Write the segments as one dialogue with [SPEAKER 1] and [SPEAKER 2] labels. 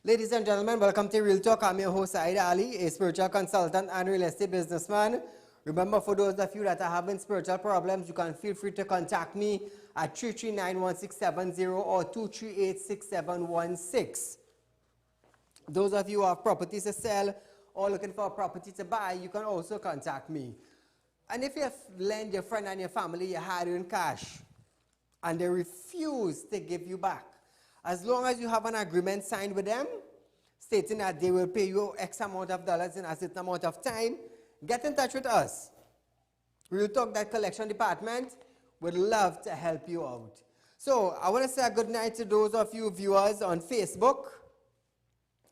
[SPEAKER 1] Ladies and gentlemen, welcome to Real Talk. I'm your host, Saieed Ali, a spiritual consultant and real estate businessman. Remember, for those of you that are having spiritual problems, you can feel free to contact me at 339-1670 or 238-6716. Those of you who have properties to sell or looking for a property to buy, you can also contact me. And if you have lent your friend and your family your hard-earned cash and they refuse to give you back, as long as you have an agreement signed with them stating that they will pay you X amount of dollars in a certain amount of time, get in touch with us. Real Talk, that collection department, would love to help you out. So I want to say a good night to those of you viewers on Facebook.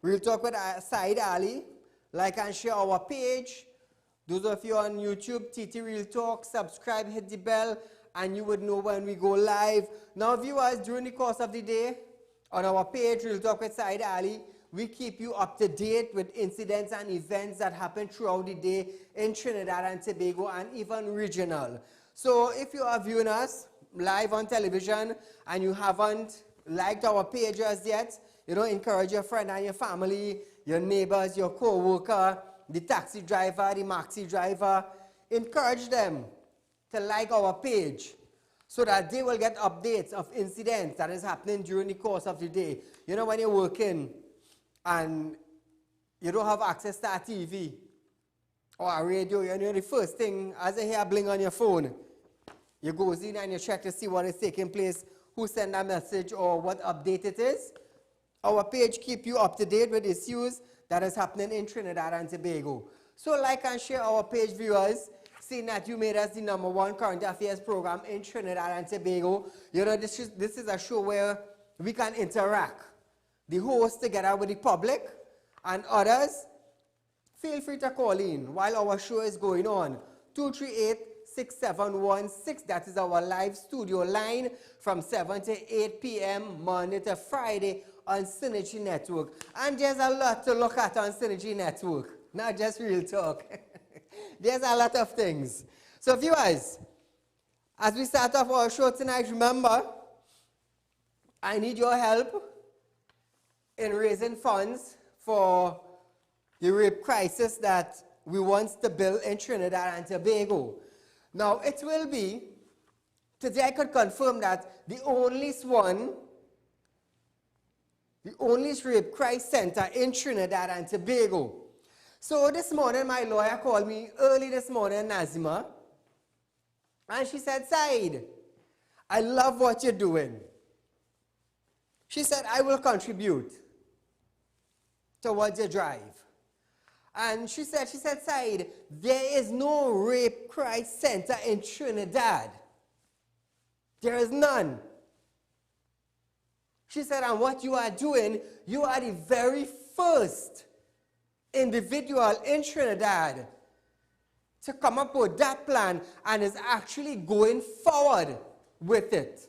[SPEAKER 1] Real Talk with Saieed Ali. Like and share our page. Those of you on YouTube, TT Real Talk, subscribe, hit the bell, and you would know when we go live. Now viewers, during the course of the day, on our page, Real Talk with Saieed Ali, we keep you up to date with incidents and events that happen throughout the day in Trinidad and Tobago and even regional. So if you are viewing us live on television and you haven't liked our pages yet, encourage your friend and your family, your neighbors, your co-worker, the taxi driver, the maxi driver, encourage them to like our page so that they will get updates of incidents that is happening during the course of the day. When you're working and you don't have access to a TV or a radio, the first thing, as you hear a bling on your phone, you go in and you check to see what is taking place, who sent a message or what update it is. Our page keep you up to date with issues that is happening in Trinidad and Tobago. So like and share our page, viewers, seeing that you made us the #1 current affairs program in Trinidad and Tobago. This is a show where we can interact. The host together with the public and others. Feel free to call in while our show is going on. 238-6716. That is our live studio line from 7 to 8 p.m. Monday to Friday on Synergy Network. And there's a lot to look at on Synergy Network, not just Real Talk. There's a lot of things. So viewers, as we start off our show tonight, remember, I need your help in raising funds for the rape crisis that we want to build in Trinidad and Tobago. Now, it will be, today I could confirm that the only rape crisis center in Trinidad and Tobago. So this morning, my lawyer called me early this morning, Nazima, and she said, Saeed, I love what you're doing. She said, I will contribute towards your drive. And she said, Saeed, there is no rape crisis center in Trinidad. There is none. She said, and what you are doing, you are the very first individual in Trinidad to come up with that plan and is actually going forward with it.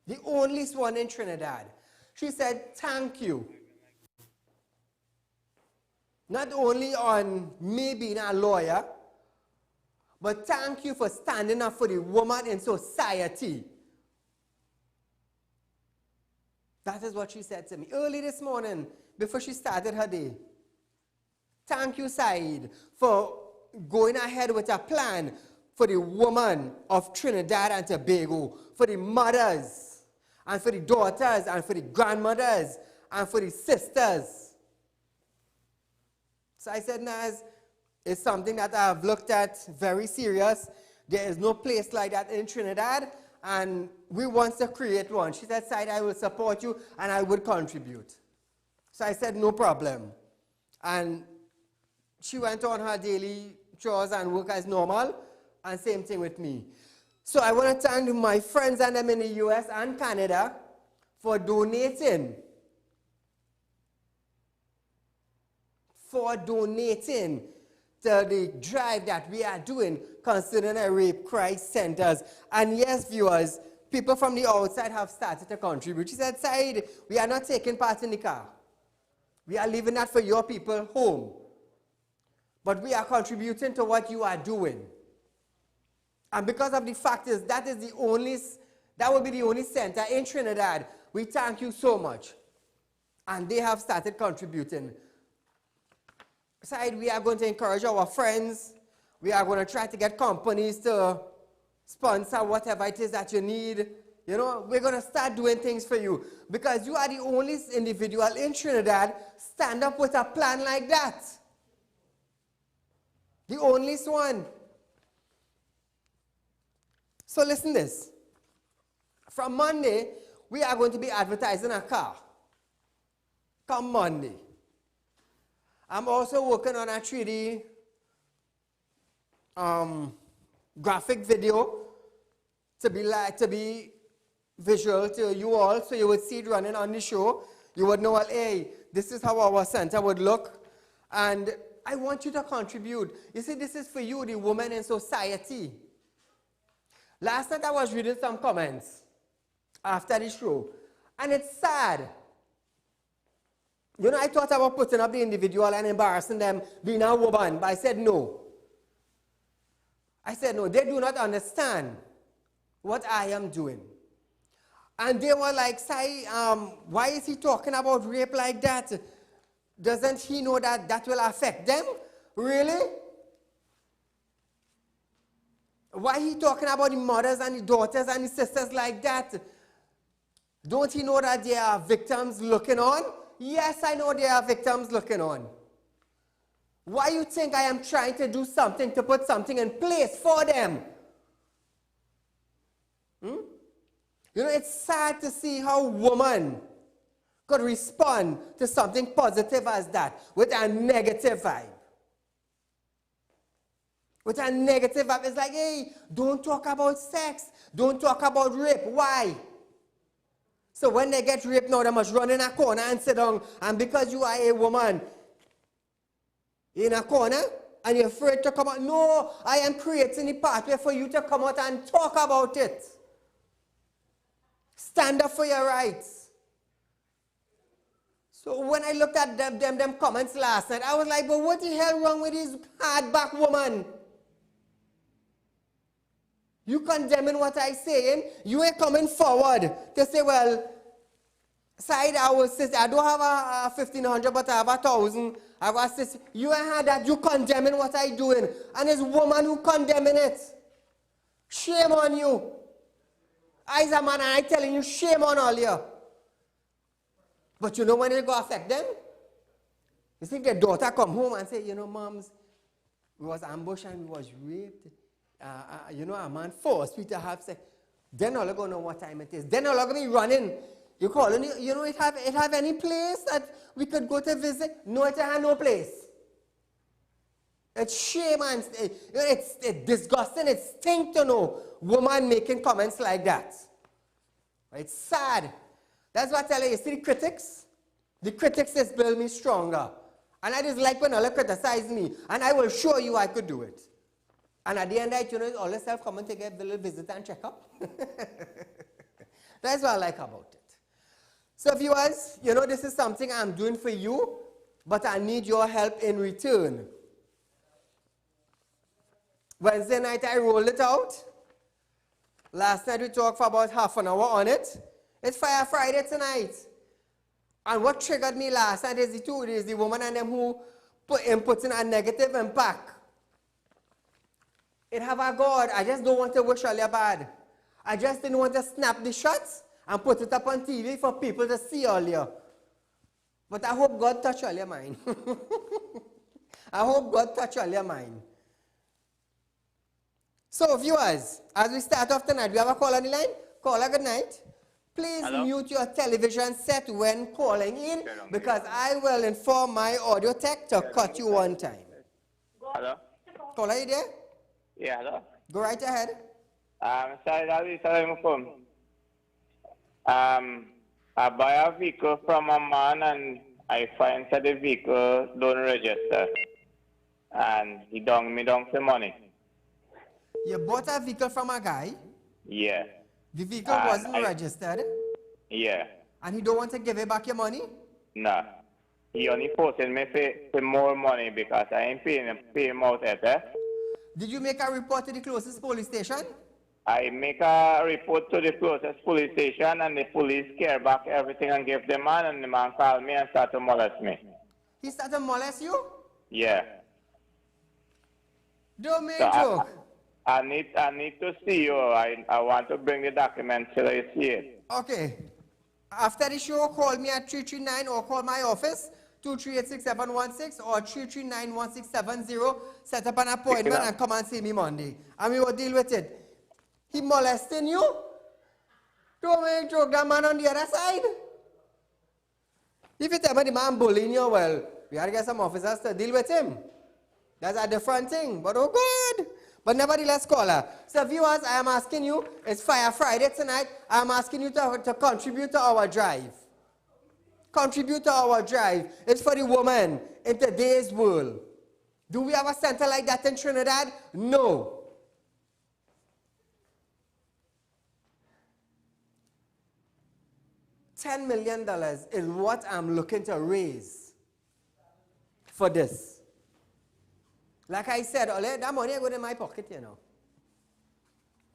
[SPEAKER 1] The only one in Trinidad. She said, thank you. Not only on me being a lawyer, but thank you for standing up for the woman in society. That is what she said to me early this morning before she started her day. Thank you, Saeed, for going ahead with a plan for the woman of Trinidad and Tobago, for the mothers, and for the daughters, and for the grandmothers, and for the sisters. So I said, Naz, it's something that I've looked at very serious. There is no place like that in Trinidad, and we want to create one. She said, Saeed, I will support you, and I would contribute. So I said, no problem. And she went on her daily chores and work as normal, and same thing with me. So I want to thank my friends and them in the US and Canada for donating. To the drive that we are doing concerning the rape crisis centers. And yes, viewers, people from the outside have started to contribute. She said, Saeed, we are not taking part in the car. We are leaving that for your people home. But we are contributing to what you are doing. And because of the fact is that will be the only center in Trinidad. We thank you so much. And they have started contributing. Besides, we are going to encourage our friends. We are going to try to get companies to sponsor whatever it is that you need. You know, we're going to start doing things for you. Because you are the only individual in Trinidad stand up with a plan like that. The only one. So listen this. From Monday, we are going to be advertising a car. Come Monday. I'm also working on a 3D graphic video to be visual to you all, so you would see it running on the show. You would know, well, hey, this is how our center would look. And I want you to contribute. You see, this is for you, the women in society. Last night I was reading some comments after the show, and it's sad. You know, I thought about putting up the individual and embarrassing them being a woman, but I said no. I said no, they do not understand what I am doing. And they were like, Sai, why is he talking about rape like that? Doesn't he know that that will affect them? Really? Why he talking about the mothers and the daughters and the sisters like that? Don't he know that there are victims looking on? Yes, I know there are victims looking on. Why you think I am trying to do something to put something in place for them? You know, it's sad to see how women could respond to something positive as that with a negative vibe. With a negative vibe, it's like, hey, don't talk about sex. Don't talk about rape. Why? So when they get raped now, they must run in a corner and sit down. And because you are a woman in a corner and you're afraid to come out, no, I am creating a pathway for you to come out and talk about it. Stand up for your rights. So when I looked at them comments last night, I was like, but what the hell wrong with this hardback woman? You condemning what I'm saying? You ain't coming forward to say, well, Saieed, I don't have a 1,500, but I have 1,000. I have a sister. You ain't had that. You condemning what I'm doing. And it's woman who condemning it. Shame on you. I, as a man, I'm telling you, shame on all you. But you know when it go affect them? You see, their daughter come home and say, you know, moms, we was ambushed and we was raped. You know, a man forced me to have sex. Then all going to know what time it is. Then all going to be running. You calling, you know, it have any place that we could go to visit? No, it have no place. It's shame and it's disgusting. It stinks to know woman making comments like that. It's sad. That's what I tell you. You see the critics? The critics just build me stronger. And I just like when all criticize me. And I will show you I could do it. And at the end of it, you know, all yourself come and take a little visit and check up. That's what I like about it. So viewers, you know, this is something I'm doing for you, but I need your help in return. Wednesday night, I rolled it out. Last night, we talked for about half an hour on it. It's Fire Friday tonight. And what triggered me last night is the woman and them who put in a negative impact. It have a God. I just don't want to wish all your bad. I just didn't want to snap the shots and put it up on TV for people to see all you. But I hope God touch all your mind. I hope God touch all your mind. So viewers, as we start off tonight, we have a call on the line. Caller, good night. Please mute your television set when calling in, because I will inform my audio tech to cut you one time.
[SPEAKER 2] Hello?
[SPEAKER 1] Caller, you there?
[SPEAKER 2] Yeah, hello?
[SPEAKER 1] Go right ahead.
[SPEAKER 2] Saieed Ali, Salam. I buy a vehicle from a man and I find that the vehicle don't register. And he dong me down for money.
[SPEAKER 1] You bought a vehicle from a guy?
[SPEAKER 2] Yeah.
[SPEAKER 1] The vehicle wasn't registered?
[SPEAKER 2] Yeah.
[SPEAKER 1] And he don't want to give you back your money?
[SPEAKER 2] No. He only forcing me for more money because I ain't paying him out at that.
[SPEAKER 1] Did you make a report to the closest police station?
[SPEAKER 2] I make a report to the closest police station, and the police care back everything and give the man, and the man call me and start to molest me.
[SPEAKER 1] He started to molest you?
[SPEAKER 2] Yeah.
[SPEAKER 1] Don't make
[SPEAKER 2] So
[SPEAKER 1] joke.
[SPEAKER 2] I need to see you. I want to bring the documents so that you see it.
[SPEAKER 1] Okay. After the show, call me at 339 or call my office, 2386716 or 3391670. Set up an appointment and come and see me Monday. And we will deal with it. He molesting you? Don't make joke, that man on the other side. If you tell me the man bullying you, well, we have to get some officers to deal with him. That's a different thing, but oh good. But nevertheless, caller. So viewers, I am asking you, it's Fire Friday tonight, I am asking you to contribute to our drive. Contribute to our drive. It's for the woman in today's world. Do we have a center like that in Trinidad? No. $10 million is what I'm looking to raise for this. Like I said earlier, that money goes in my pocket, you know.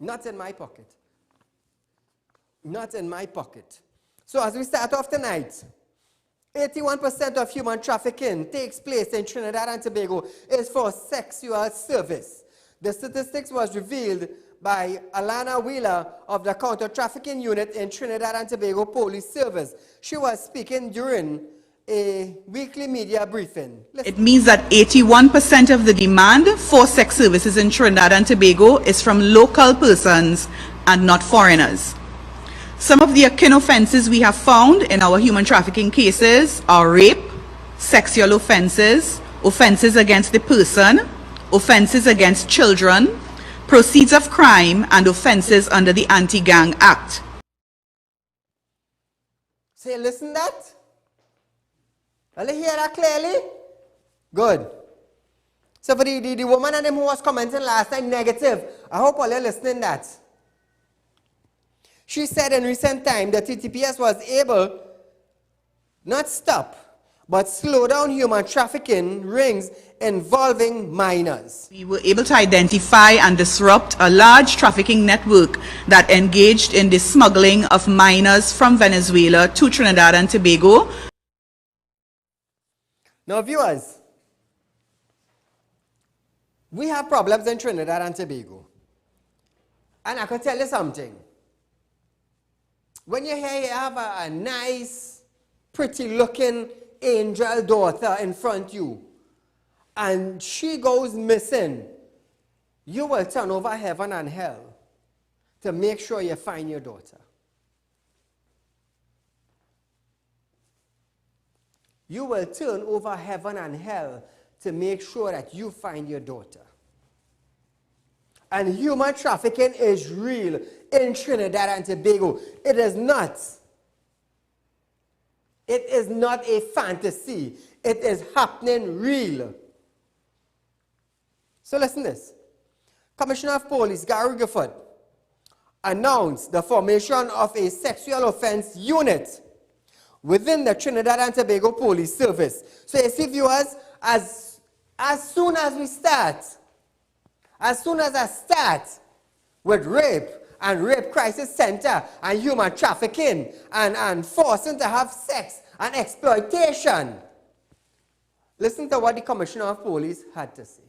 [SPEAKER 1] Not in my pocket. Not in my pocket. So as we start off tonight, 81% of human trafficking takes place in Trinidad and Tobago is for sexual service. The statistics was revealed by Alana Wheeler of the Counter Trafficking Unit in Trinidad and Tobago Police Service. She was speaking during a weekly media briefing. Listen.
[SPEAKER 3] It means that 81% of the demand for sex services in Trinidad and Tobago is from local persons and not foreigners. Some of the akin offenses we have found in our human trafficking cases are rape, sexual offenses, offenses against the person, offenses against children, proceeds of crime, and offenses under the Anti-Gang Act.
[SPEAKER 1] Say, listen that? Will you hear that clearly? Good. So for the woman and him who was commenting last night negative, I hope all you're listening that. She said in recent time that TTPS was able not stop, but slow down human trafficking rings involving minors.
[SPEAKER 3] We were able to identify and disrupt a large trafficking network that engaged in the smuggling of minors from Venezuela to Trinidad and Tobago.
[SPEAKER 1] Now viewers, we have problems in Trinidad and Tobago. And I can tell you something. When you hear you have a nice, pretty looking angel daughter in front of you, and she goes missing, you will turn over heaven and hell to make sure you find your daughter. You will turn over heaven and hell to make sure that you find your daughter. And human trafficking is real in Trinidad and Tobago. It is not. It is not a fantasy. It is happening real. So listen to this. Commissioner of Police Gary Gifford announced the formation of a sexual offense unit within the Trinidad and Tobago Police Service. So you see, viewers, as soon as we start, as soon as I start with rape and rape crisis center and human trafficking and forcing to have sex and exploitation, listen to what the Commissioner of Police had to say.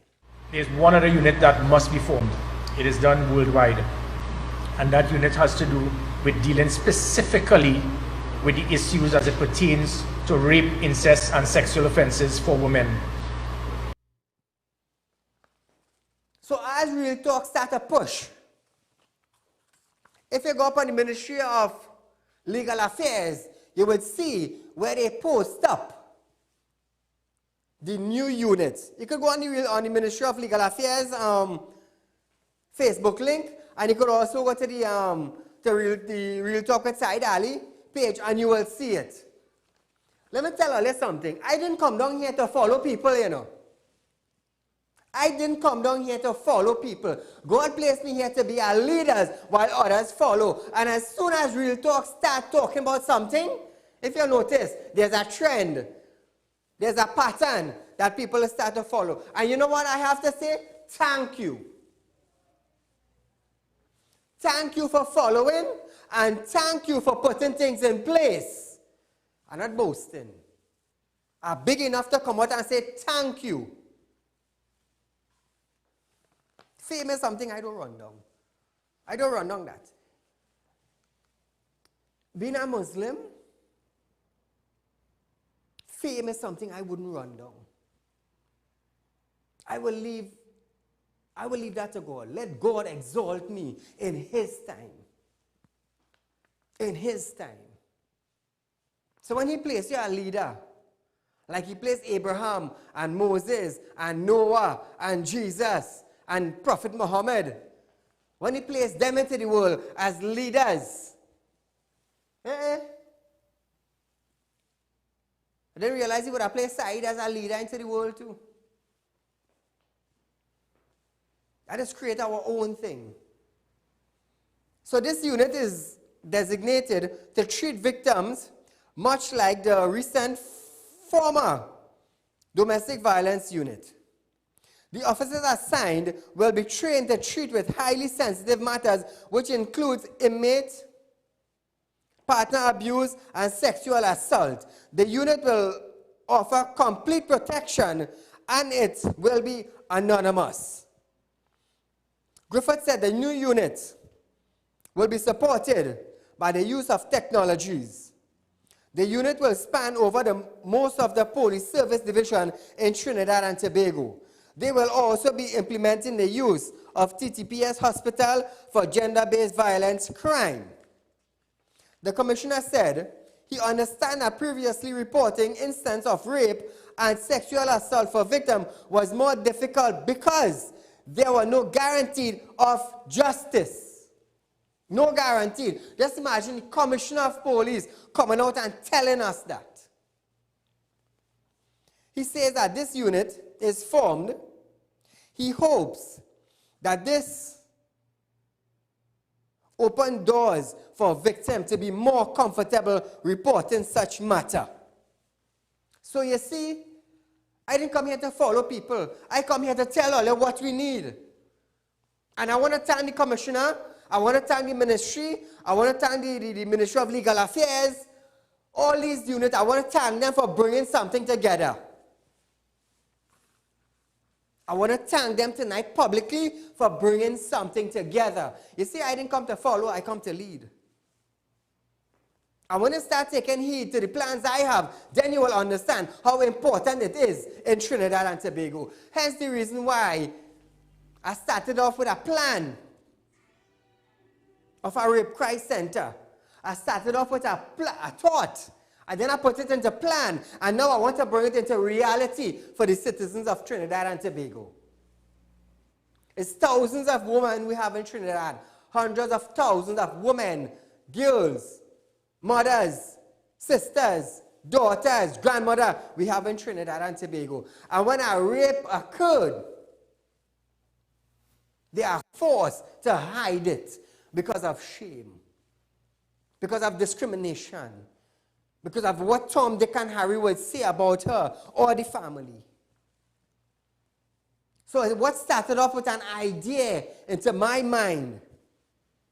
[SPEAKER 4] There's one other unit that must be formed. It is done worldwide. And that unit has to do with dealing specifically with the issues as it pertains to rape, incest, and sexual offenses for women.
[SPEAKER 1] So as Real Talk start to push, if you go up on the Ministry of Legal Affairs, you will see where they post up the new units. You could go on the Ministry of Legal Affairs Facebook link, and you could also go to the Real Talk with Saieed Ali page, and you will see it. Let me tell you something. I didn't come down here to follow people, you know. I didn't come down here to follow people. God placed me here to be our leaders while others follow. And as soon as Real Talk start talking about something, if you notice, there's a trend. There's a pattern that people start to follow. And you know what I have to say? Thank you. Thank you for following, and thank you for putting things in place. I'm not boasting. I'm big enough to come out and say thank you. Fame is something I don't run down. I don't run down that. Being a Muslim, fame is something I wouldn't run down. I will leave that to God. Let God exalt me in His time. In His time. So when He placed you a leader, like He placed Abraham and Moses and Noah and Jesus and Prophet Muhammad, when He placed them into the world as leaders, I didn't realize He would have placed Saieed as a leader into the world too. Let us create our own thing. So this unit is designated to treat victims much like the recent former domestic violence unit. The officers assigned will be trained to treat with highly sensitive matters, which includes inmate, partner abuse, and sexual assault. The unit will offer complete protection, and it will be anonymous. Griffith said the new unit will be supported by the use of technologies. The unit will span over most of the police service division in Trinidad and Tobago. They will also be implementing the use of TTPS Hospital for gender-based violence crime. The commissioner said he understands that previously reporting instances of rape and sexual assault for victims was more difficult because there were no guarantee of justice. No guarantee. Just imagine the commissioner of police coming out and telling us that. He says that this unit is formed. He hopes that this open doors for victims to be more comfortable reporting such matter. So you see, I didn't come here to follow people. I come here to tell all of what we need. And I want to thank the commissioner. I want to thank the ministry. I want to thank the Ministry of Legal Affairs. All these units, I want to thank them for bringing something together. I want to thank them tonight publicly for bringing something together. You see, I didn't come to follow, I come to lead. And when you start taking heed to the plans I have, then you will understand how important it is in Trinidad and Tobago. Hence the reason why I started off with a plan of a rape crisis center. I started off with a thought, and then I put it into plan, and now I want to bring it into reality for the citizens of Trinidad and Tobago. It's thousands of women we have in Trinidad, hundreds of thousands of women, girls, mothers, sisters, daughters, grandmother we have in Trinidad and Tobago. And when a rape occurred, they are forced to hide it because of shame, because of discrimination, because of what Tom, Dick, and Harry would say about her or the family. So what started off with an idea into my mind,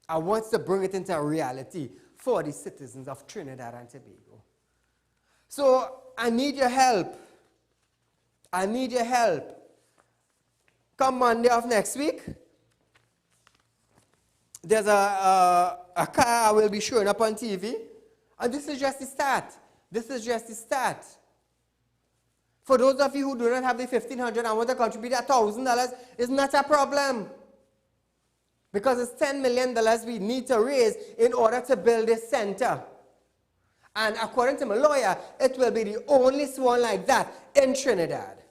[SPEAKER 1] I want to bring it into reality for the citizens of Trinidad and Tobago. So I need your help. I need your help. Come Monday of next week, there's a car I will be showing up on TV. And this is just the start. This is just the start. For those of you who do not have the $1,500 and want to contribute $1,000, it's not a problem. Because it's $10 million we need to raise in order to build this center. And according to my lawyer, it will be the only one like that in Trinidad.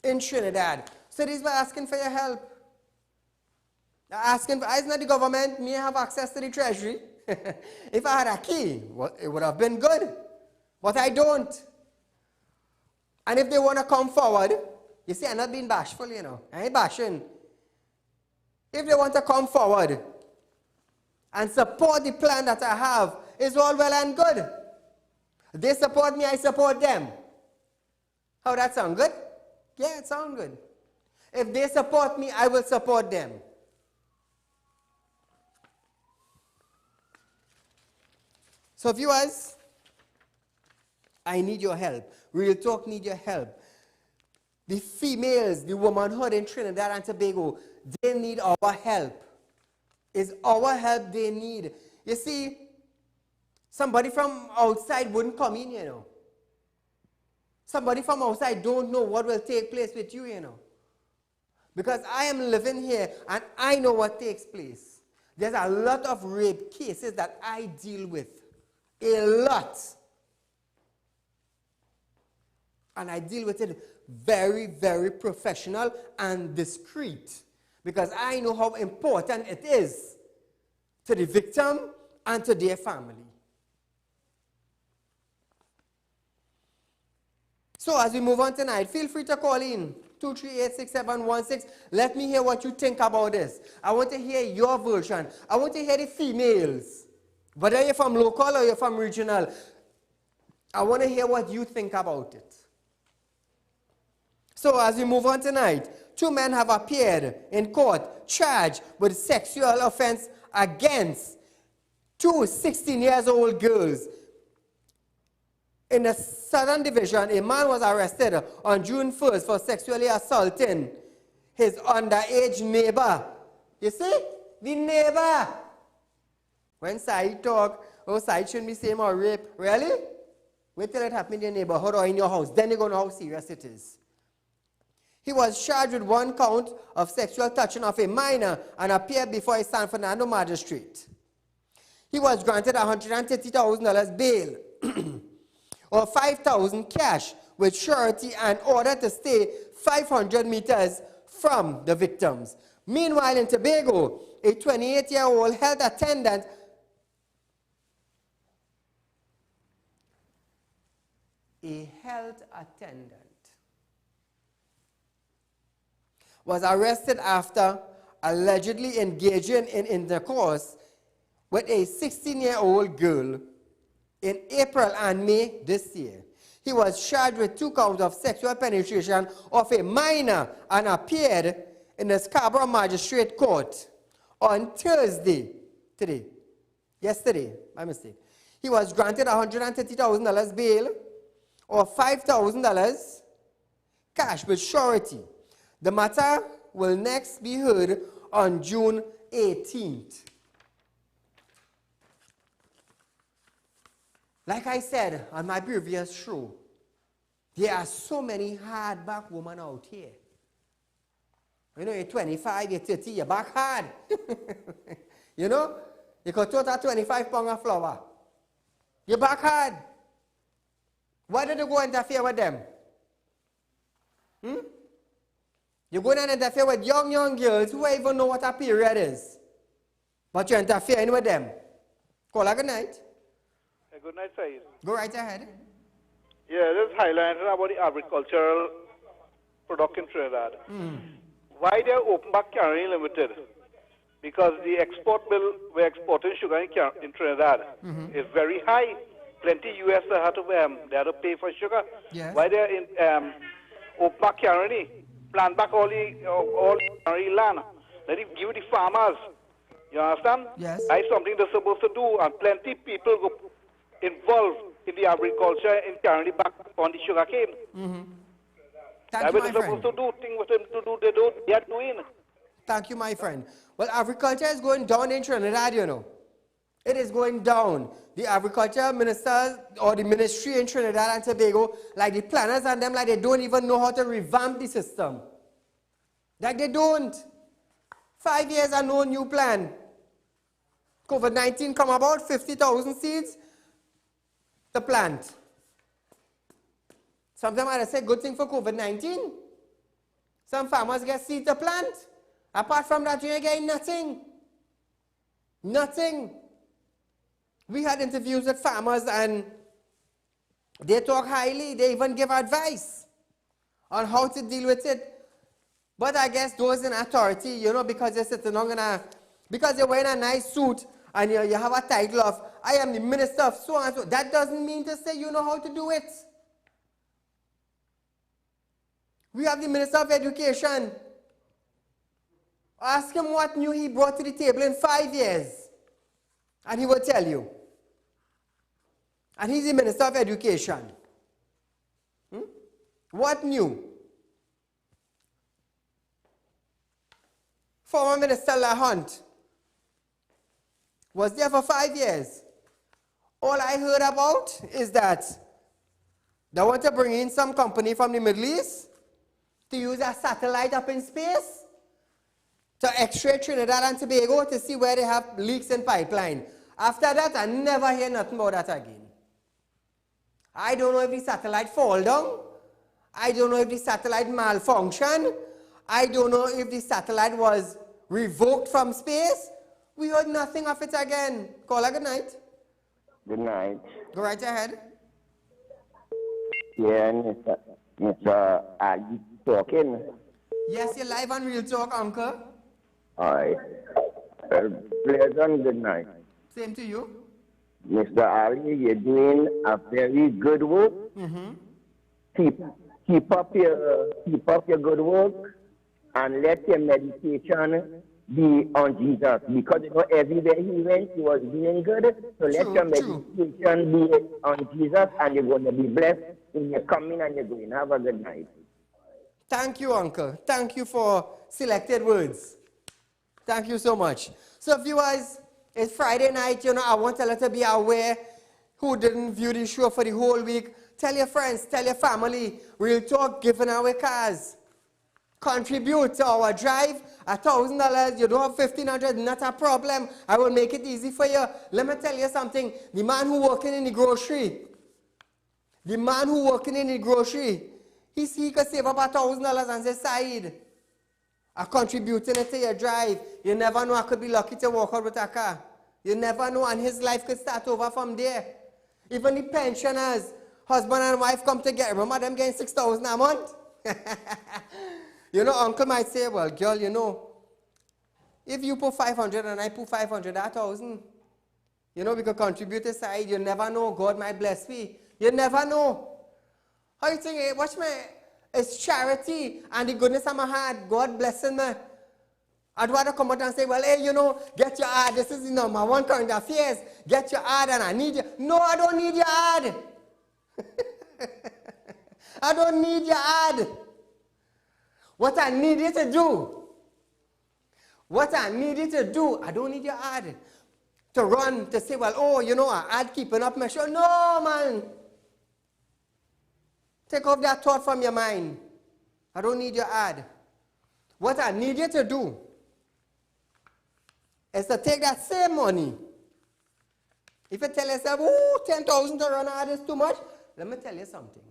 [SPEAKER 1] In Trinidad. So these were asking for your help. Asking for, it's not the government, me have access to the treasury. If I had a key, well, it would have been good. But I don't. And if they want to come forward, you see, I'm not being bashful, you know. I ain't bashing. If they want to come forward and support the plan that I have, it's all well and good. They support me, I support them. How that sound good? Yeah, it sounds good. If they support me, I will support them. So viewers, I need your help. Real Talk need your help. The females, the womanhood in Trinidad and Tobago, they need our help. It's our help they need. You see, somebody from outside wouldn't come in, you know. Somebody from outside don't know what will take place with you, you know. Because I am living here and I know what takes place. There's a lot of rape cases that I deal with. A lot. And I deal with it very, very professional and discreet. Because I know how important it is to the victim and to their family. So as we move on tonight, feel free to call in 238-6716. Let me hear what you think about this. I want to hear your version. I want to hear the females. Whether you're from local or you're from regional, I want to hear what you think about it. So as we move on tonight, 2 men have appeared in court charged with sexual offense against 2 16-year-old girls. In the Southern Division, a man was arrested on June 1st for sexually assaulting his underage neighbor. You see? The neighbor. When Saieed talk, oh, Saieed shouldn't be saying about rape. Really? Wait till it happens in your neighborhood or in your house. Then you're going to know how serious it is. He was charged with 1 count of sexual touching of a minor and appeared before a San Fernando magistrate. He was granted $130,000 bail or $5,000 cash with surety and ordered to stay 500 meters from the victims. Meanwhile, in Tobago, a 28-year-old health attendant was arrested after allegedly engaging in intercourse with a 16-year-old girl in April and May this year. He was charged with 2 counts of sexual penetration of a minor and appeared in the Scarborough Magistrate Court on Thursday, yesterday, my mistake. He was granted $130,000 bail or $5,000 cash with surety. The matter will next be heard on June 18th. Like I said on my previous show, there are so many hardback women out here. You know, you're 25, you're 30, you're back hard. You know, you could throw that 25 pounds of flour. You're back hard. Why did you go interfere with them? You're going to interfere with young girls who don't even know what a period is. But you're interfering with them. Call her good night.
[SPEAKER 5] Good night, Saeed.
[SPEAKER 1] Go right ahead.
[SPEAKER 5] Yeah, this is highlighting about the agricultural product in Trinidad. Why they're open back carrying limited? Because the export bill we're exporting sugar in Trinidad is very high. Plenty US they had to pay for sugar.
[SPEAKER 1] Yes.
[SPEAKER 5] Why they're in open back carrying? Plant back all the land. Let it give the farmers. You understand?
[SPEAKER 1] Yes.
[SPEAKER 5] That's something they're supposed to do, and plenty people go involved in the agriculture in carrying back on the sugar cane.
[SPEAKER 1] Thank you, my friend.
[SPEAKER 5] Supposed to do things with them to do, they are doing.
[SPEAKER 1] Thank you, my friend. Well, agriculture is going down in Trinidad, you know. It is going down. The agriculture ministers or the ministry in Trinidad and Tobago, like the planners and them, like they don't even know how to revamp the system. Like they don't. 5 years and no new plan. COVID-19 come about, 50,000 seeds to plant. Sometimes I say good thing for COVID-19. Some farmers get seed to plant. Apart from that, you ain't getting nothing. Nothing. We had interviews with farmers and they talk highly. They even give advice on how to deal with it. But I guess those in authority, you know, because you're sitting on because you're wearing a nice suit and you have a title of, I am the minister of so and so. That doesn't mean to say you know how to do it. We have the Minister of Education. Ask him what new he brought to the table in 5 years. And he will tell you. And he's the Minister of Education. What new? Former Minister LaHunt was there for 5 years. All I heard about is that they want to bring in some company from the Middle East to use a satellite up in space to X-ray Trinidad and Tobago to see where they have leaks in pipeline. After that, I never hear nothing about that again. I don't know if the satellite fall down. I don't know if the satellite malfunction. I don't know if the satellite was revoked from space. We heard nothing of it again. Caller, good night.
[SPEAKER 6] Good night.
[SPEAKER 1] Go right ahead.
[SPEAKER 6] Yeah, Mr. Ali talking.
[SPEAKER 1] Yes, you're live on Real Talk, Uncle.
[SPEAKER 6] All right. Pleasant good night.
[SPEAKER 1] Same to you.
[SPEAKER 6] Mr. Ali, you're doing a very good work. Keep up your good work and let your meditation be on Jesus. Because you know everywhere he went, he was doing good. So let your meditation be on Jesus and you're going to be blessed in your coming and your going. Have a good night.
[SPEAKER 1] Thank you, Uncle. Thank you for selected words. Thank you so much. So viewers, it's Friday night. You know, I want you to be aware who didn't view the show for the whole week. Tell your friends, tell your family. Real Talk giving away cars. Contribute to our drive. $1,000. You don't have $1,500. Not a problem. I will make it easy for you. Let me tell you something. The man who working in the grocery. The man who working in the grocery. He could save up $1,000 and say, Saeed, I'm contributing it to your drive. You never know, I could be lucky to walk out with a car. You never know, and his life could start over from there. Even the pensioners, husband and wife come together. Remember them getting $6,000 a month? You know, uncle might say, well, girl, you know, if you put 500 and I put 500, that's 1,000. You know, we could contribute to side. You never know, God might bless me. You never know. How you think, hey, watch me, it's charity and the goodness of my heart, God blessing me. I'd rather come out and say, well, hey, you know, get your ad. This is the number one current affairs. Get your ad and I need you. No, I don't need your ad. I don't need your ad. What I need you to do, I don't need your ad. To run, to say, well, oh, you know, our ad keeping up my show. No, man. Take off that thought from your mind. I don't need your ad. What I need you to do is to take that same money. If you tell yourself, oh, 10,000 to run an ad is too much, let me tell you something.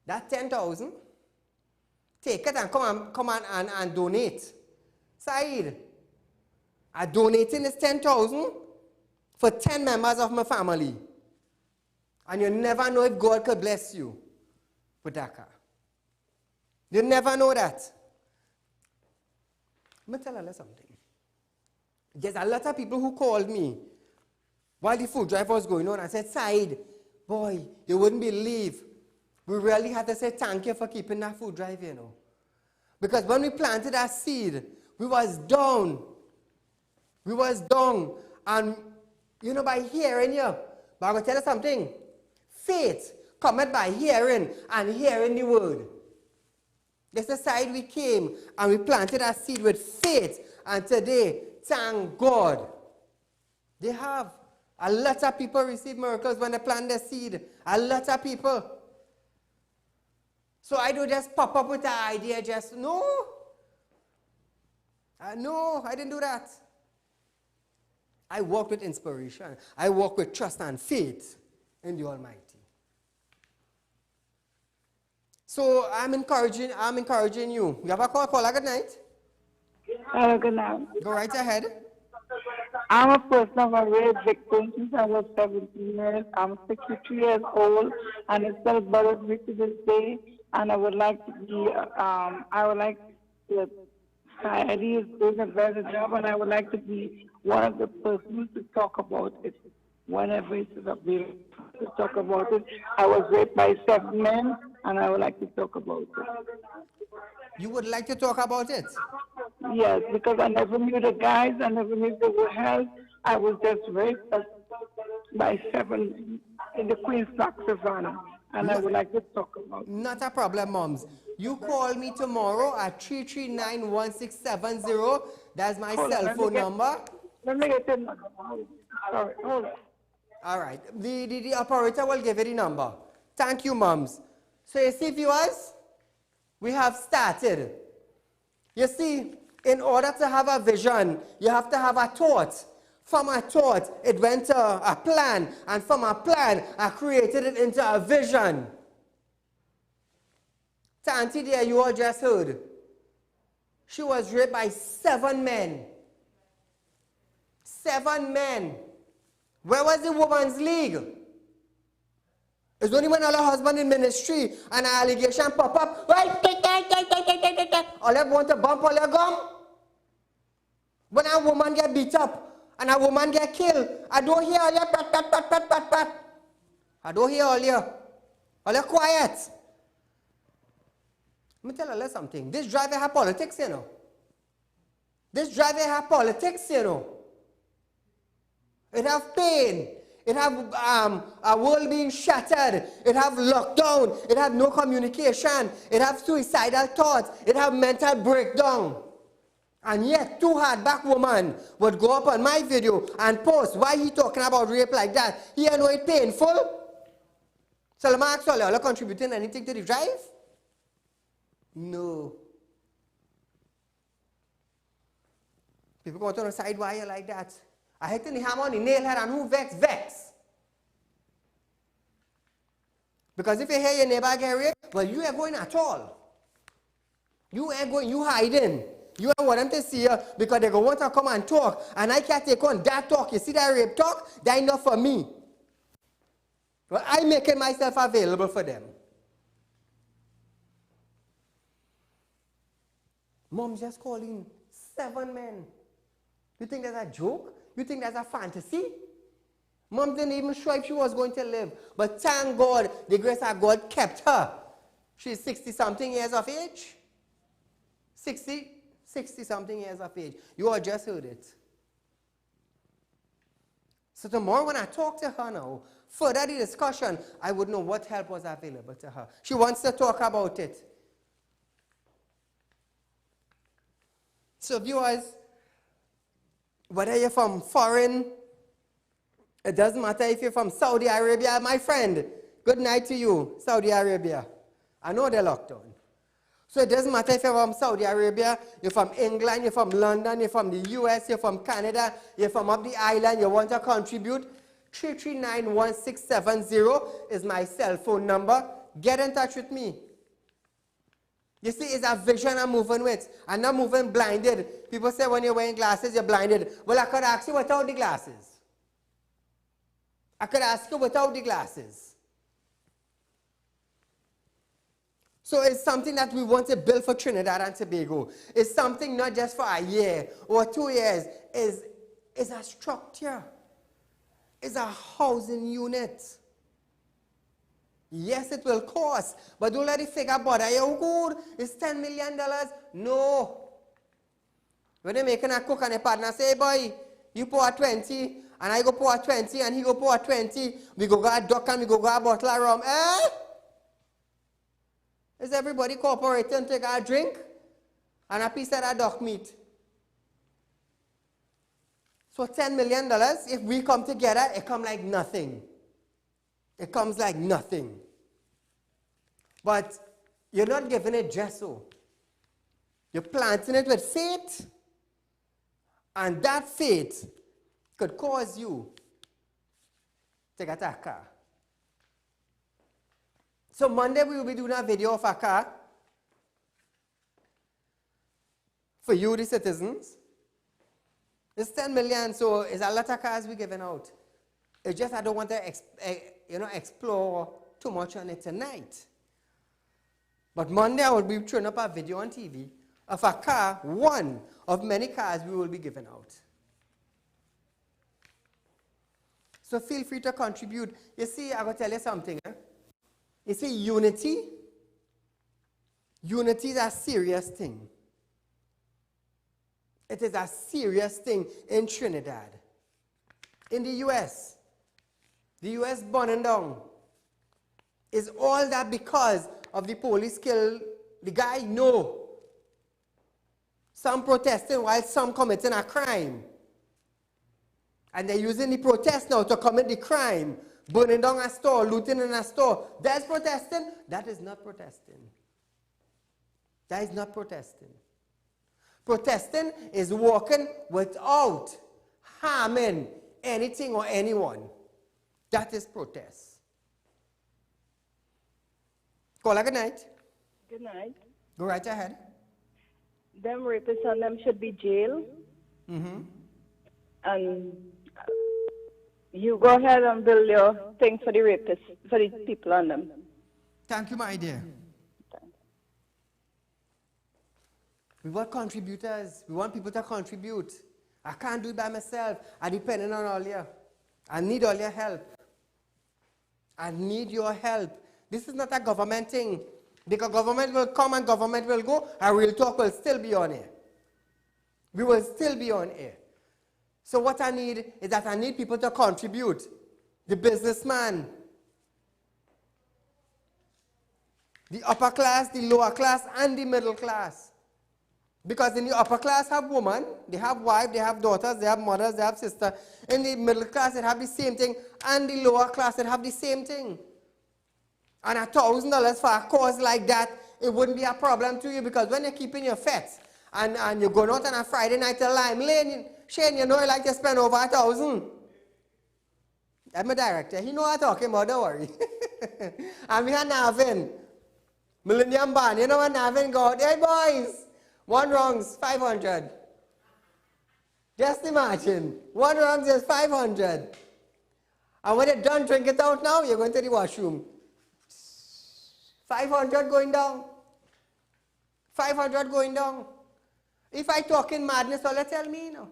[SPEAKER 1] That 10,000, take it and come and donate. Saeed, I'm donating this 10,000 for 10 members of my family. And you never know if God could bless you with that car. You never know that. Let me tell you something. There's a lot of people who called me while the food drive was going on and said, Saeed, boy, you wouldn't believe. We really had to say thank you for keeping that food drive, you know. Because when we planted that seed, we was down. We was down. And, you know, by hearing you, but I'm going to tell you something. Faith cometh by hearing, and hearing the word. This is the side we came, and we planted our seed with faith. And today, thank God, they have. A lot of people receive miracles when they plant their seed. A lot of people. So I don't just pop up with the idea, just, no. No, I didn't do that. I walk with inspiration. I walk with trust and faith in the Almighty. So I'm encouraging you. You have a call? Caller, good night.
[SPEAKER 7] Hello, good night.
[SPEAKER 1] Go right ahead.
[SPEAKER 7] I'm a person of a rape victim since I was 17 years. I'm 63 years old, and it still bothers me to this day. And I would like to be, Saieed Ali is doing a very good job, and I would like to be one of the persons to talk about it whenever it's available to talk about it. I was raped by 7 men, and I would like to talk about it.
[SPEAKER 1] You would like to talk about it?
[SPEAKER 7] Yes, because I never knew the guys, I never knew they were held. I was just raped. by 7 in the Queen's Park Savannah, and I would like to talk about it.
[SPEAKER 1] Not a problem, moms. You call me tomorrow at 339-1670. That's my cell phone number.
[SPEAKER 7] Let me get the number. Sorry, hold on.
[SPEAKER 1] All right. The operator will give you the number. Thank you, moms. So you see, viewers, we have started. You see, in order to have a vision, you have to have a thought. From a thought, it went to a plan. And from a plan, I created it into a vision. Tanti there, you all just heard. She was raped by 7 men. 7 men. Where was the Women's League? It's only when all her husband in ministry and an allegation pop up. All you want to bump all your gum. When a woman get beat up and a woman get killed, I don't hear all your pat, pat, pat, pat, pat, pat. I don't hear all your quiet. Let me tell you something. This driver have politics, you know. This driver have politics, you know. It have pain. It have a world being shattered. It have lockdown. It have no communication. It have suicidal thoughts. It have mental breakdown. And yet, 2 hardback women would go up on my video and post why he talking about rape like that. He know it painful. So let me ask you, are you contributing anything to the drive? No. People go on the side, why you like that? I hit the hammer on the nail head and who vex? Because if you hear your neighbor get raped, well, you ain't going at all. You ain't going, you hiding. You ain't want them to see you because they go want to come and talk. And I can't take on that talk. You see that rape talk? That's enough for me. Well, I'm making myself available for them. Mom's just calling 7 men. You think that's a joke? You think that's a fantasy? Mom didn't even sure if she was going to live. But thank God, the grace of God kept her. She's 60-something years of age. 60-something years of age. You all just heard it. So tomorrow when I talk to her now, further the discussion, I would know what help was available to her. She wants to talk about it. So viewers, whether you're from foreign, it doesn't matter if you're from Saudi Arabia, my friend, good night to you, Saudi Arabia. I know they're locked down. So it doesn't matter if you're from Saudi Arabia, you're from England, you're from London, you're from the US, you're from Canada, you're from up the island, you want to contribute, 339-1670 is my cell phone number. Get in touch with me. You see, it's a vision I'm moving with. I'm not moving blinded. People say when you're wearing glasses, you're blinded. Well, I could ask you without the glasses. I could ask you without the glasses. So it's something that we want to build for Trinidad and Tobago. It's something not just for a year or 2 years. It's a structure. It's a housing unit. Yes, it will cost, but don't let it figure bother you. Good, it's $10 million. No. When they're making a cook and a partner say, hey boy, you pour 20, and I go pour 20, and he go pour 20, we go get a duck and we go get a bottle of rum. Eh? Is everybody cooperating to take a drink and a piece of that duck meat? So $10 million, if we come together, it comes like nothing. It comes like nothing. But you're not giving it just so. You're planting it with faith, and that faith could cause you to get a car. So Monday we will be doing a video of a car for you, the citizens. It's 10 million, so it's a lot of cars we're giving out. It's just I don't want to explore too much on it tonight. But Monday I will be throwing up a video on TV of a car, one of many cars we will be giving out. So feel free to contribute. You see, I will tell you something. You see, unity is a serious thing. It is a serious thing in Trinidad. In the US, the US burning down. Is all that because of the police kill the guy? No. Some protesting while some committing a crime. And they're using the protest now to commit the crime. Burning down a store, looting in a store. That's protesting? That is not protesting. That is not protesting. Protesting is walking without harming anything or anyone. That is protest. Caller, good night.
[SPEAKER 8] Good night.
[SPEAKER 1] Go right ahead.
[SPEAKER 8] Them rapists on them should be jailed. And you go ahead and build your thing for the rapists, for the people on them.
[SPEAKER 1] Thank you, my dear. We want contributors. We want people to contribute. I can't do it by myself. I depend on all you. I need all your help. I need your help. This is not a government thing. Because government will come and government will go, and Real Talk will still be on air. We will still be on air. So what I need is that I need people to contribute. The businessman, the upper class, the lower class, and the middle class. Because in the upper class have women, they have wives, they have daughters, they have mothers, they have sisters. In the middle class, they have the same thing, and the lower class, they have the same thing. And $1,000 for a cause like that, it wouldn't be a problem to you, because when you're keeping your fats and you're going out on a Friday night to Lime Lane, Shane, you know you like to spend over $1,000. I'm a director. He know what I'm talking about, don't worry. And we had Navin, Millennium Band. You know what Navin got? Hey boys, one wrong's 500. Just imagine, one wrong's is 500. And when you're done drinking it out now, you're going to the washroom. 500 going down. 500 going down. If I talk in madness, all you tell me, you know.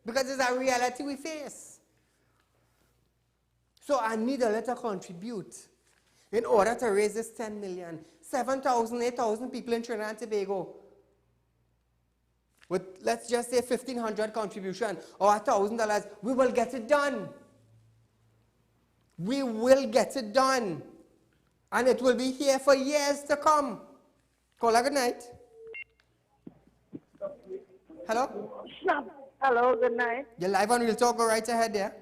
[SPEAKER 1] Because it's a reality we face. So I need a lot to contribute in order to raise this 10 million. 7,000, 8,000 people in Trinidad and Tobago. With, let's just say, 1,500 contribution or $1,000, we will get it done. We will get it done. And it will be here for years to come. Caller, good night. Hello?
[SPEAKER 7] Hello, good night.
[SPEAKER 1] You're live on Real Talk. Go right ahead there.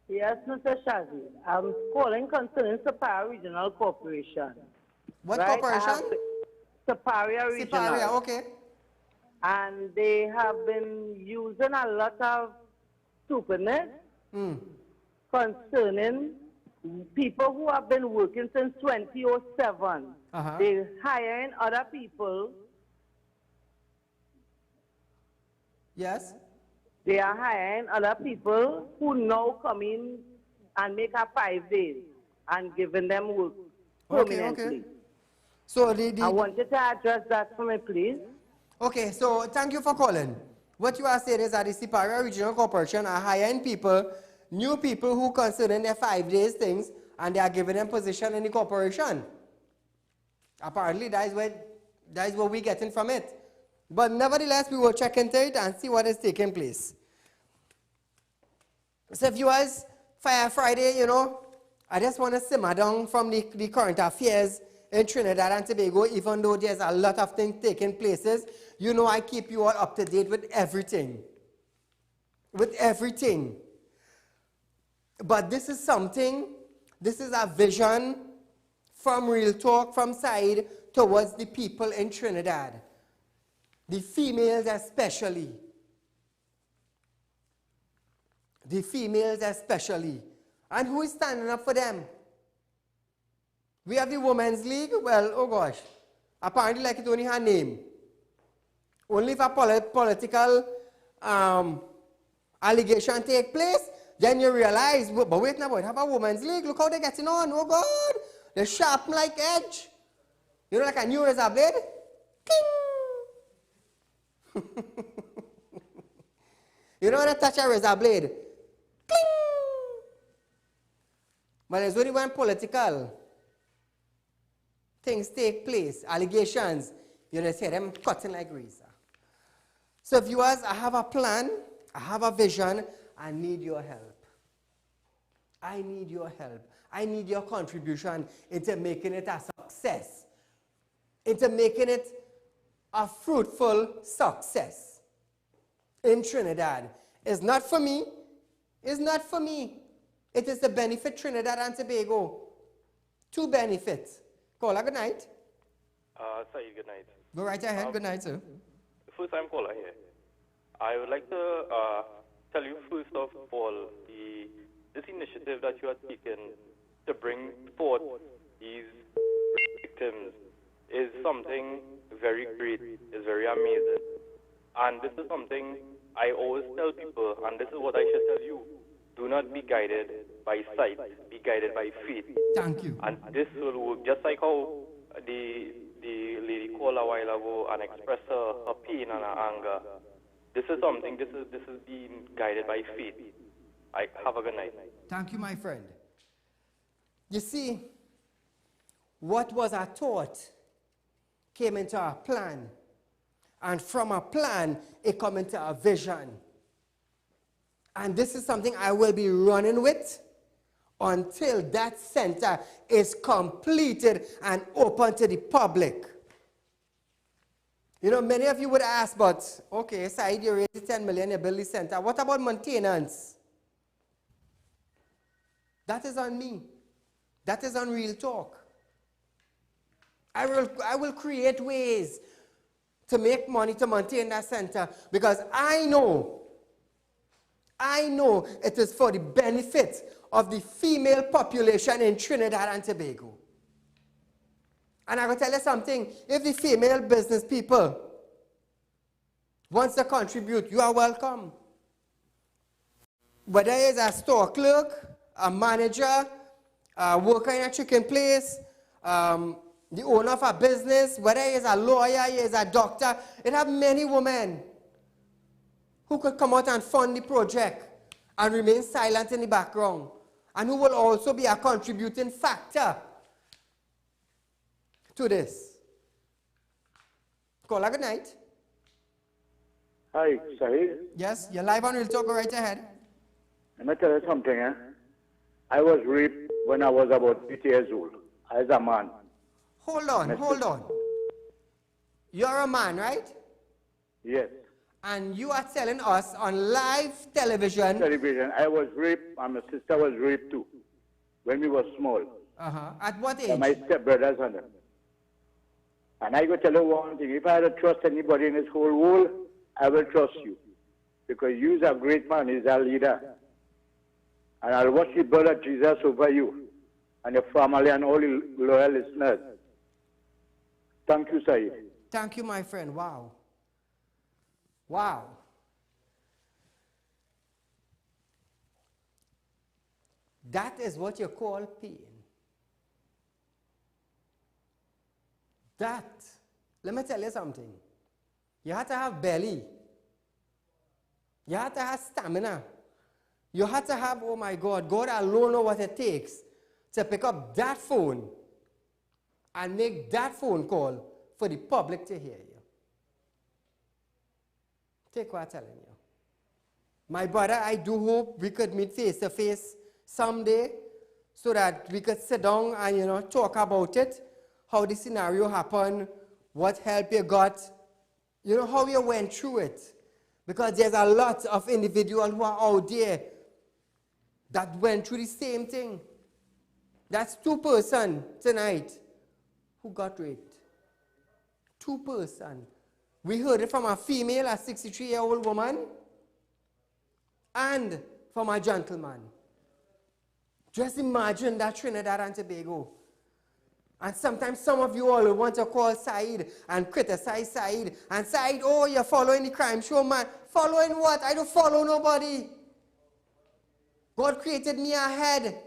[SPEAKER 7] Yes, Mr. Shazzy. I'm calling concerning Superior Regional Corporation.
[SPEAKER 1] What corporation?
[SPEAKER 7] Superior Regional.
[SPEAKER 1] Superior, okay.
[SPEAKER 7] And they have been using a lot of stupidness concerning people who have been working since 2007. They're hiring other people.
[SPEAKER 1] Yes?
[SPEAKER 7] They are hiring other people who now come in and make up 5 days and giving them work permanently.
[SPEAKER 1] Okay. So
[SPEAKER 7] I wanted to address that for me, please.
[SPEAKER 1] Okay, so thank you for calling. What you are saying is that the Superior Regional Corporation are hiring people, new people who considering their 5 days things, and they are giving them position in the corporation. Apparently, that is what we're getting from it. But nevertheless, we will check into it and see what is taking place. So viewers, Fire Friday, you know, I just want to simmer down from the current affairs in Trinidad and Tobago, even though there's a lot of things taking places. You know, I keep you all up to date with everything. With everything. But this is something, this is a vision from Real Talk, from Saieed, towards the people in Trinidad. The females especially. The females especially. And who is standing up for them? We have the Women's League. Well, oh gosh. Apparently like it only her name. Only if a political allegation take place, then you realize, but wait now, boy, have a Women's League. Look how they're getting on. Oh God. They're sharp like edge. You know, like a new razor blade? King. You know when I touch a razor blade? Cling! But it's only when political things take place, allegations, you just hear them cutting like razor. So viewers, I have a plan, I have a vision, I need your help. I need your help. I need your contribution into making it a success, into making it a fruitful success in Trinidad. It's not for me. It's not for me. It is to benefit Trinidad and Tobago. Two benefits. Caller, good night.
[SPEAKER 9] Saeed, good night.
[SPEAKER 1] Go right ahead. Good night, sir.
[SPEAKER 9] First time caller here. I would like to tell you first of all, this initiative that you are taking to bring forth these victims is something very great, is very amazing. And this is something I always tell people, and this is what I should tell you. Do not be guided by sight, be guided by faith.
[SPEAKER 1] Thank you.
[SPEAKER 9] And this will work just like how the lady called a while ago and expressed her pain and her anger. This is something, this is being guided by faith. I have a good night.
[SPEAKER 1] Thank you, my friend. You see, what was our thought came into our plan. And from a plan, it came into a vision. And this is something I will be running with until that center is completed and open to the public. You know, many of you would ask, but, okay, Saeed, you raised 10 million, you build the center. What about maintenance? That is on me. That is on Real Talk. I will create ways to make money to maintain that center because I know it is for the benefit of the female population in Trinidad and Tobago. And I will tell you something, if the female business people wants to contribute, you are welcome. Whether it's a store clerk, a manager, a worker in a chicken place, the owner of a business, whether he is a lawyer, he is a doctor, it have many women who could come out and fund the project and remain silent in the background, and who will also be a contributing factor to this. Caller, good night.
[SPEAKER 10] Hi, Saeed.
[SPEAKER 1] Yes, you're live on Real Talk, go right ahead.
[SPEAKER 10] Let me tell you something. I was raped when I was about 8 years old as a man.
[SPEAKER 1] Hold on. You're a man, right?
[SPEAKER 10] Yes.
[SPEAKER 1] And you are telling us on live television.
[SPEAKER 10] I was raped, and my sister was raped too, when we were small.
[SPEAKER 1] At what age?
[SPEAKER 10] By my stepbrothers and them. And I go tell you one thing, if I had to trust anybody in this whole world, I will trust you. Because you're a great man, he's a leader. And I'll watch the blood of Jesus over you and your family and all the loyal listeners. Thank you, Saeed.
[SPEAKER 1] Thank you, my friend. Wow. Wow. That is what you call pain. That, let me tell you something. You have to have belly. You have to have stamina. You have to have, oh my God, God alone knows what it takes to pick up that phone and make that phone call for the public to hear you. Take what I'm telling you. My brother, I do hope we could meet face to face someday so that we could sit down and, talk about it, how the scenario happened, what help you got, how you went through it. Because there's a lot of individuals who are out there that went through the same thing. That's 2 persons tonight who got raped. 2 persons. We heard it from a female, a 63-year-old woman, and from a gentleman. Just imagine that Trinidad and Tobago. And sometimes some of you all want to call Saeed and criticize Saeed. And Saeed, oh, you're following the crime show, man. Following what? I don't follow nobody. God created me a head.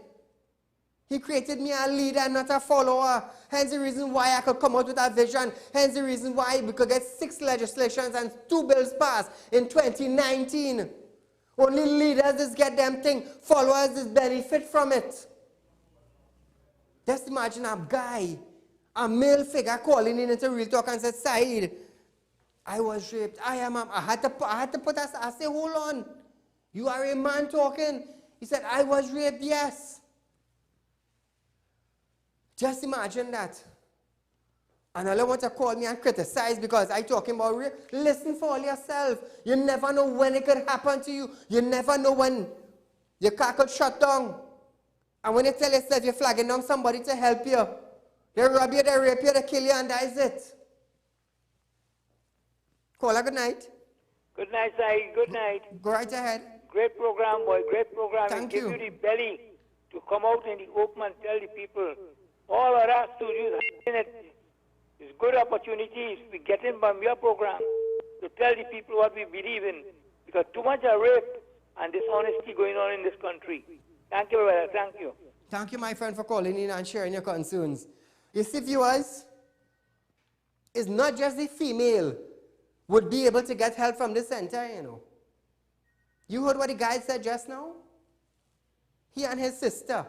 [SPEAKER 1] He created me a leader, not a follower. Hence the reason why I could come out with a vision. Hence the reason why we could get 6 legislations and 2 bills passed in 2019. Only leaders just get them thing. Followers just benefit from it. Just imagine a guy, a male figure calling in into Real Talk and said, Saeed, I was raped. I had to put us, I say, hold on. You are a man talking. He said, I was raped, yes. Just imagine that. And all I want to call me and criticize because I talking about rape. Listen for all yourself. You never know when it could happen to you. You never know when your car could shut down. And when you tell yourself you're flagging down somebody to help you, they rob you, they rape you, they kill you, and that is it. Caller, good night.
[SPEAKER 11] Good night, Saeed. Good night.
[SPEAKER 1] Go right ahead.
[SPEAKER 11] Great program, boy. Great program.
[SPEAKER 1] Thank
[SPEAKER 11] it
[SPEAKER 1] you.
[SPEAKER 11] Give you the belly to come out in the open and tell the people. All of us to use it. It's good opportunities we getting from your program to tell the people what we believe in. Because too much of rape and dishonesty going on in this country. Thank you, brother. Thank you.
[SPEAKER 1] Thank you, my friend, for calling in and sharing your concerns. You see, viewers, it's not just the female would be able to get help from the center, you know. You heard what the guy said just now? He and his sister.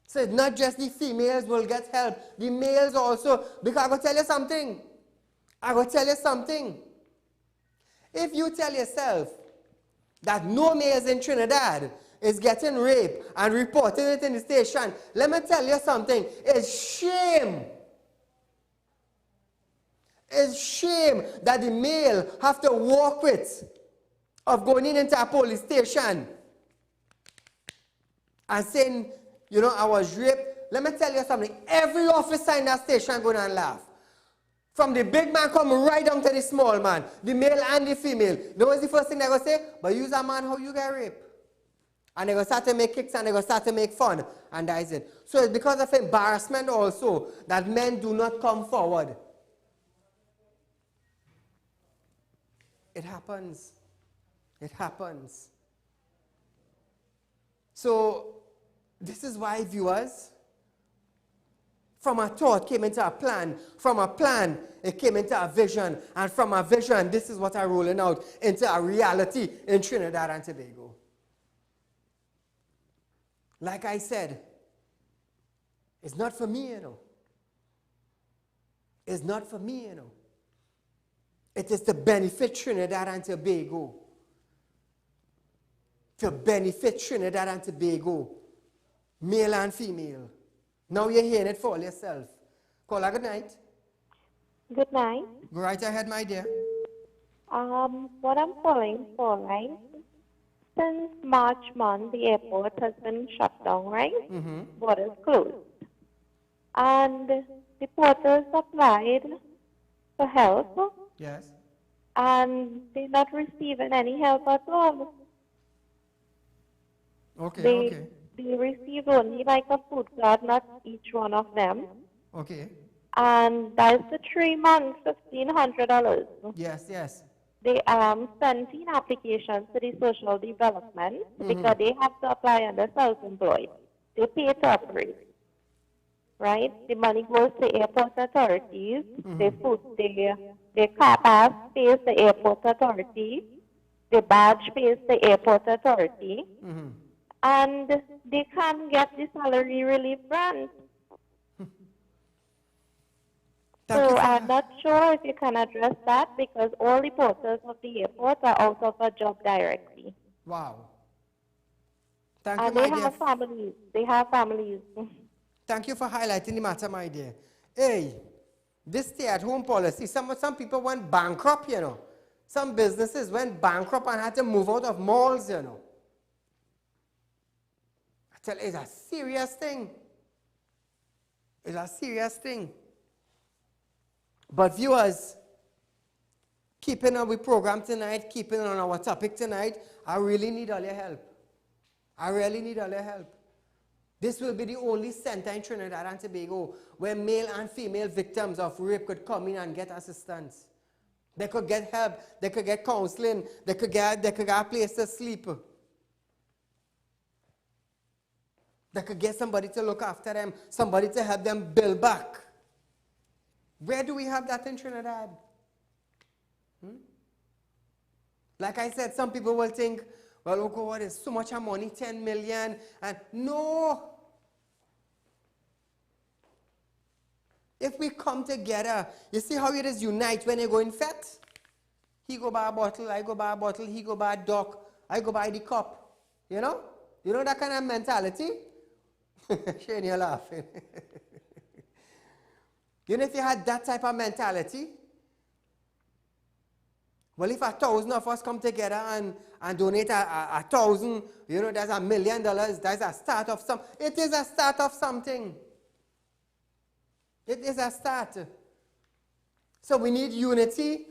[SPEAKER 1] So it's not just the females will get help. The males also. Because I will tell you something. I will tell you something. If you tell yourself that no males in Trinidad is getting raped and reporting it in the station, let me tell you something. It's shame. It's shame that the male have to walk with of going into a police station and saying, you know, I was raped. Let me tell you something. Every officer in that station going and laugh. From the big man come right down to the small man, the male and the female. You know what's the first thing they're going to say? But you's a man, how you get raped? And they're going to start to make kicks and they're going to start to make fun. And that is it. So it's because of embarrassment also that men do not come forward. It happens. It happens. So this is why, viewers, from a thought came into a plan. From a plan, it came into a vision. And from a vision, this is what I'm rolling out into a reality in Trinidad and Tobago. Like I said, it's not for me, you know. It's not for me, you know. It is to benefit Trinidad and Tobago. To benefit Trinidad and Tobago. Male and female. Now you're hearing it for all yourself. Caller, good night.
[SPEAKER 12] Good night.
[SPEAKER 1] Go right ahead, my dear.
[SPEAKER 12] What I'm calling for, right? Since March month, the airport has been shut down, right? Borders closed. And the porters applied for help.
[SPEAKER 1] Yes.
[SPEAKER 12] And they're not receiving any help at all.
[SPEAKER 1] Okay,
[SPEAKER 12] They receive only like a food card, not each one of them.
[SPEAKER 1] Okay.
[SPEAKER 12] And that's the 3 months, $1,500.
[SPEAKER 1] Yes, yes.
[SPEAKER 12] They sent in applications to the social development because they have to apply under self-employed. They pay to operate. Right? The money goes to airport authorities. Their car pass pays the airport authority. The badge pays the airport authority. And they can't get the salary relief grant. So I'm not sure if you can address that because all the porters of the airport are out of a job directly.
[SPEAKER 1] Wow. Thank
[SPEAKER 12] and
[SPEAKER 1] you, my
[SPEAKER 12] they
[SPEAKER 1] dear.
[SPEAKER 12] have families. They have families.
[SPEAKER 1] Thank you for highlighting the matter, my dear. Hey, this stay-at-home policy, some people went bankrupt, you know. Some businesses went bankrupt and had to move out of malls, you know. I tell you, it's a serious thing. It's a serious thing. But viewers, keeping on with program tonight, keeping on our topic tonight, I really need all your help. I really need all your help. This will be the only center in Trinidad and Tobago where male and female victims of rape could come in and get assistance. They could get help, they could get counseling, they could get a place to sleep. They could get somebody to look after them, somebody to help them build back. Where do we have that in Trinidad? Like I said, some people will think, well, oh God, there's so much money, 10 million, and no. If we come together, you see how it is unite when you go in fete? He go buy a bottle, I go buy a bottle, he go buy a duck, I go buy the cup. You know? You know that kind of mentality? Shane, you're laughing. You know, if you had that type of mentality, well, if 1,000 of us come together and donate 1,000, you know, that's $1 million, that's a start of some. It is a start of something. It is a start. So we need unity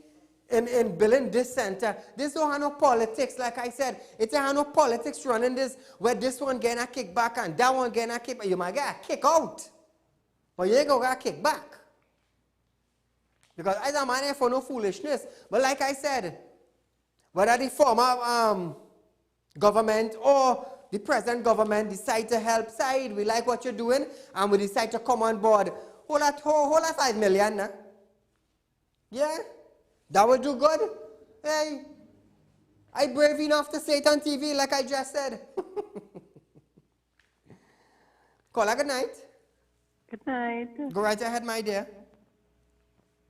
[SPEAKER 1] in building this center. This don't have no politics, like I said. It don't have no politics running this, where this one getting a kickback and that one getting a kickback. You might get a kick out, but you ain't gonna get a kick back. Because I don't mind for no foolishness. But like I said, whether the former government or the present government decide to help Saieed, we like what you're doing, and we decide to come on board. Hold that 5 million, nah? Yeah? That will do good? Hey, I brave enough to say it on TV like I just said. Call her good night.
[SPEAKER 13] Good night.
[SPEAKER 1] Go right ahead, my dear.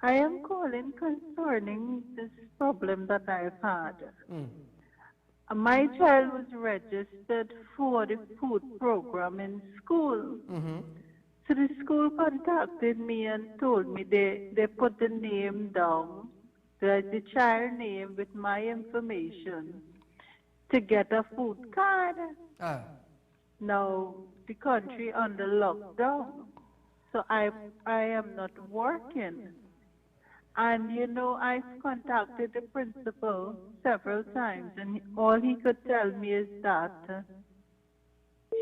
[SPEAKER 13] I am calling concerning this problem that I've had. My child was registered for the food program in school. So the school contacted me and told me they put the name down, the child name with my information to get a food card. Now the country under lockdown, so I am not working. And you know, I've contacted the principal several times, and all he could tell me is that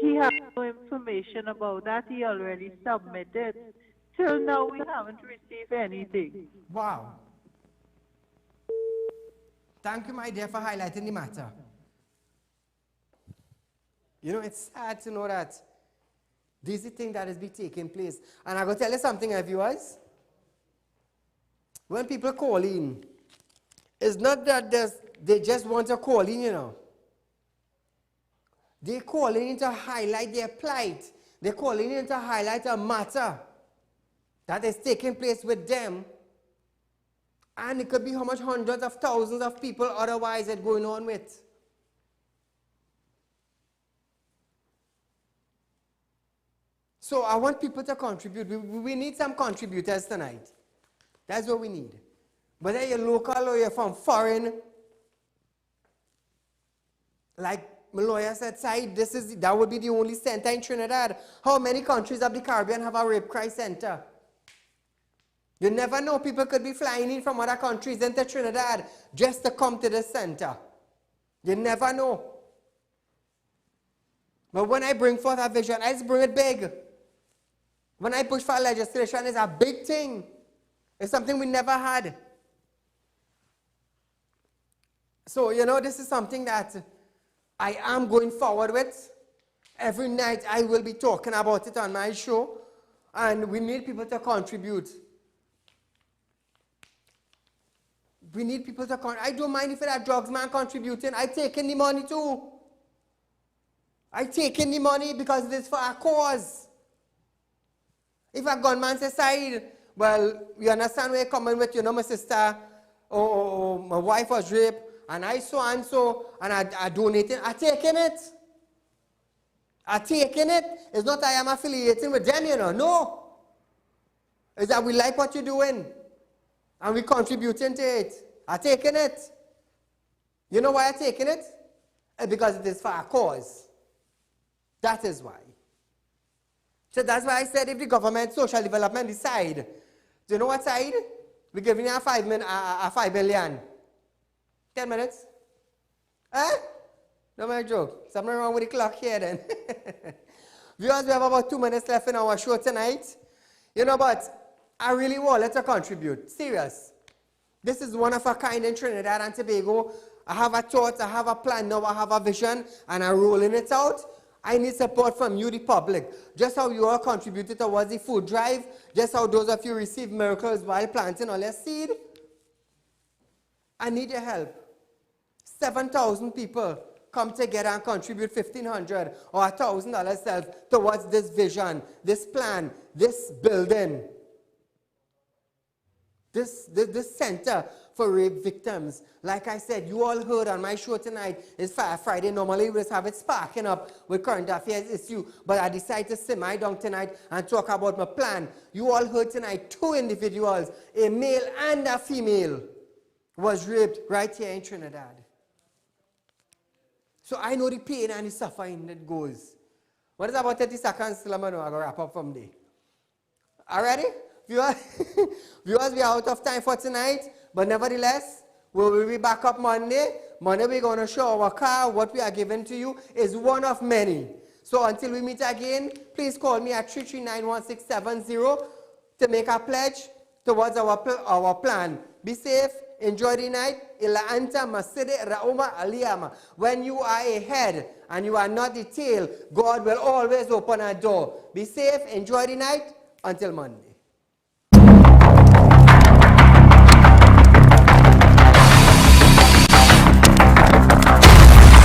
[SPEAKER 13] he has no information about that. He already submitted. Till now, we haven't received anything.
[SPEAKER 1] Wow. Thank you, my dear, for highlighting the matter. You know, it's sad to know that this is the thing that is taking place. And I'm going to tell you something, viewers. When people call in, it's not that they just want to call in, you know. They're calling in to highlight their plight. They're calling in to highlight a matter that is taking place with them. And it could be how much hundreds of thousands of people otherwise are going on with. So I want people to contribute. We need some contributors tonight. That's what we need. Whether you're local or you're from foreign, like my lawyer said, Saieed, that would be the only center in Trinidad. How many countries of the Caribbean have a rape crisis center? You never know. People could be flying in from other countries into Trinidad just to come to the center. You never know. But when I bring forth a vision, I just bring it big. When I push for legislation, it's a big thing. It's something we never had. So, you know, this is something that I am going forward with. Every night I will be talking about it on my show. And we need people to contribute. We need people to contribute. I don't mind if it's a drugs man contributing. I take in the money too. I take in the money because it is for a cause. If a gunman says, Saieed, well, you understand where you're coming with, you know, my sister or my wife was raped, and I so and so, and I donated. I taking it. I taking it. It's not I am affiliating with them, you know. No. It's that we like what you're doing, and we contributing to it. I taking it. You know why I taking it? Because it is for a cause. That is why. So that's why I said if the government, social development decide, do you know what side? We're giving you a 5 million. 10 minutes? Eh? No, my joke. Something wrong with the clock here then. Viewers, we have about 2 minutes left in our show tonight. You know, but I really want to contribute. Serious. This is one of a kind in Trinidad and Tobago. I have a thought, I have a plan now, I have a vision, and I'm rolling it out. I need support from you, the public. Just how you all contributed towards the food drive, just how those of you received miracles while planting all your seed. I need your help. 7,000 people come together and contribute $1,500 or $1,000 self towards this vision, this plan, this building. This center for rape victims. Like I said, you all heard on my show tonight, it's Friday. Normally we just have it sparking up with current affairs issue, but I decided to sit my down tonight and talk about my plan. You all heard tonight 2 individuals, a male and a female, was raped right here in Trinidad. So I know the pain and the suffering that goes. What is about 30 seconds till I'm going to wrap up from there. All ready? Viewers, we are out of time for tonight, but nevertheless, we will be back up Monday. Monday we're going to show our car. What we are giving to you is one of many. So until we meet again, please call me at 3391670 to make a pledge towards our plan. Be safe. Enjoy the night. Ila anta maside rauma aliyama. When you are a head and you are not the tail, God will always open a door. Be safe. Enjoy the night. Until Monday.